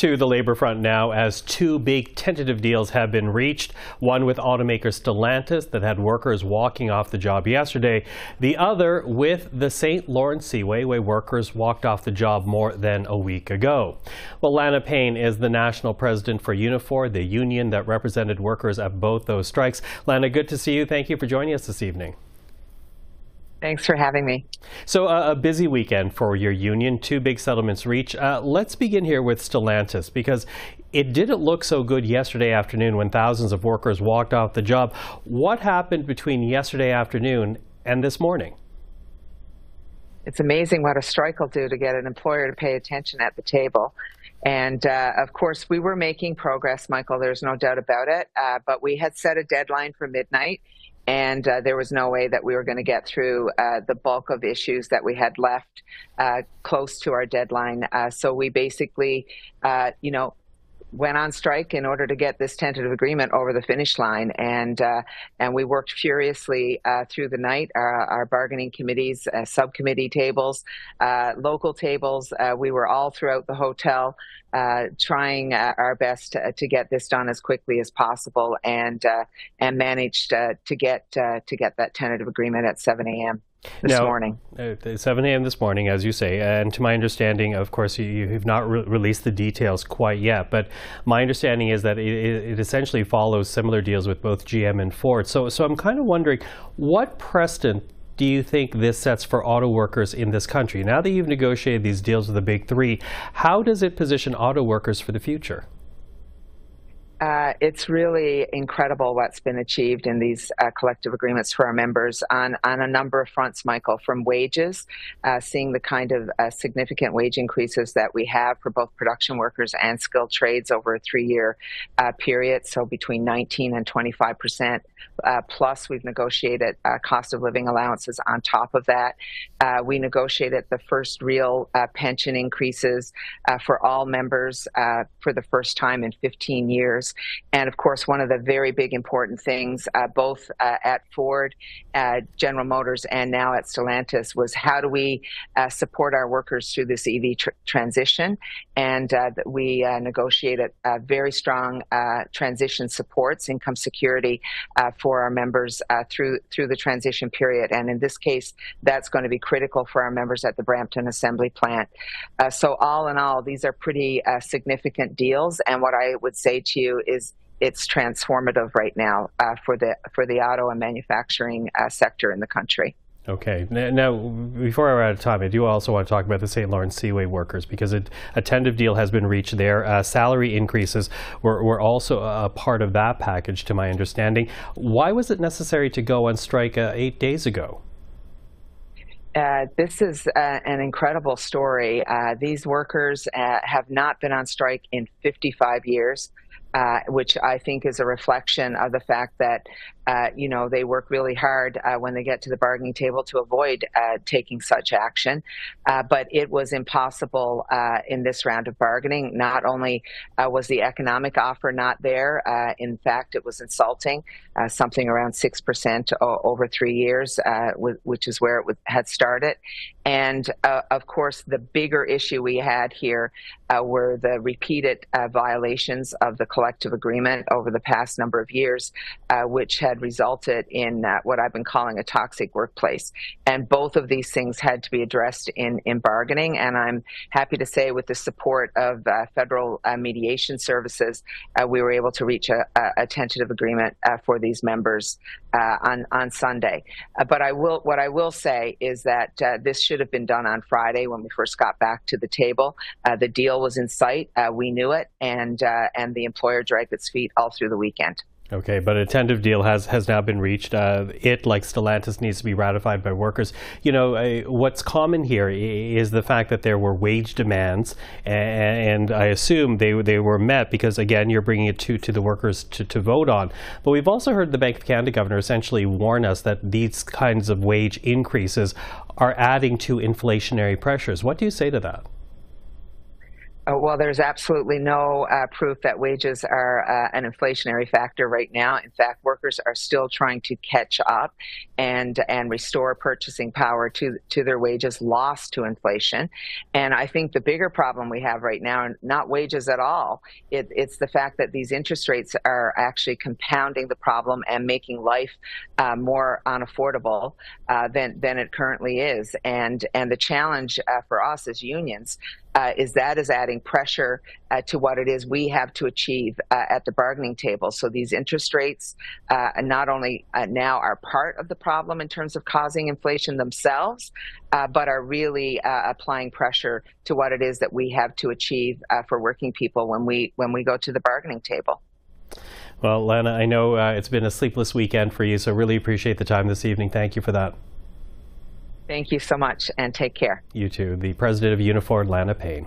To the labor front now, as two big tentative deals have been reached. One with automaker Stellantis that had workers walking off the job yesterday. The other with the St. Lawrence Seaway, where workers walked off the job more than a week ago. Well, Lana Payne is the national president for Unifor, the union that represented workers at both those strikes. Lana, good to see you. Thank you for joining us this evening. Thanks for having me. So a busy weekend for your union, two big settlements reached. Let's begin here with Stellantis, because it didn't look so good yesterday afternoon when thousands of workers walked off the job. What happened between yesterday afternoon and this morning? It's amazing what a strike will do to get an employer to pay attention at the table. And of course, we were making progress, Michael, there's no doubt about it, but we had set a deadline for midnight. And there was no way that we were going to get through the bulk of issues that we had left close to our deadline. So we basically, went on strike in order to get this tentative agreement over the finish line. And we worked furiously through the night. Our bargaining committees, subcommittee tables, local tables, we were all throughout the hotel trying our best to get this done as quickly as possible, and managed to get that tentative agreement at 7 a.m. this morning. 7 a.m. this morning, as you say, and to my understanding, of course, you have not released the details quite yet, but my understanding is that it essentially follows similar deals with both GM and Ford. So I'm kind of wondering, what precedent do you think this sets for auto workers in this country? Now that you've negotiated these deals with the big three, how does it position auto workers for the future? It's really incredible what's been achieved in these collective agreements for our members on a number of fronts, Michael, from wages, seeing the kind of significant wage increases that we have for both production workers and skilled trades over a 3-year period, so between 19 and 25%. Plus, we've negotiated cost of living allowances on top of that. We negotiated the first real pension increases for all members for the first time in 15 years. And of course, one of the very big important things, both at Ford, General Motors, and now at Stellantis, was how do we support our workers through this EV transition? And we negotiated very strong transition supports, income security for our members through the transition period. And in this case, that's going to be critical for our members at the Brampton Assembly Plant. So all in all, these are pretty significant deals. And what I would say to you is it's transformative right now for the auto and manufacturing sector in the country. Okay. Now, before we're out of time, I do also want to talk about the St. Lawrence Seaway workers, because a tentative deal has been reached there. Salary increases were also a part of that package, to my understanding. Why was it necessary to go on strike 8 days ago? This is an incredible story. These workers have not been on strike in 55 years. Which I think is a reflection of the fact that, they work really hard when they get to the bargaining table to avoid taking such action. But it was impossible in this round of bargaining. Not only was the economic offer not there, in fact, it was insulting, something around 6% over 3 years, which is where it had started. And of course, the bigger issue we had here were the repeated violations of the collective agreement over the past number of years, which had resulted in what I've been calling a toxic workplace. And both of these things had to be addressed in bargaining. And I'm happy to say, with the support of federal mediation services, we were able to reach a tentative agreement for these members on Sunday. But what I will say is that this should have been done on Friday when we first got back to the table. The deal was in sight. We knew it, and the employer dragged its feet all through the weekend. Okay, but a tentative deal has now been reached. It, like Stellantis, needs to be ratified by workers. What's common here is the fact that there were wage demands, and I assume they were met because, again, you're bringing it to the workers to vote on. But we've also heard the Bank of Canada governor essentially warn us that these kinds of wage increases are adding to inflationary pressures. What do you say to that? Well, there's absolutely no proof that wages are an inflationary factor right now. In fact, workers are still trying to catch up and restore purchasing power to their wages lost to inflation. And I think the bigger problem we have right now, not wages at all, it's the fact that these interest rates are actually compounding the problem and making life more unaffordable than it currently is. And the challenge for us as unions is adding pressure to what it is we have to achieve at the bargaining table. So these interest rates not only now are part of the problem in terms of causing inflation themselves, but are really applying pressure to what it is that we have to achieve for working people when we go to the bargaining table. Well, Lana, I know it's been a sleepless weekend for you, so really appreciate the time this evening. Thank you for that. Thank you so much, and take care. You too. The president of Unifor, Lana Payne.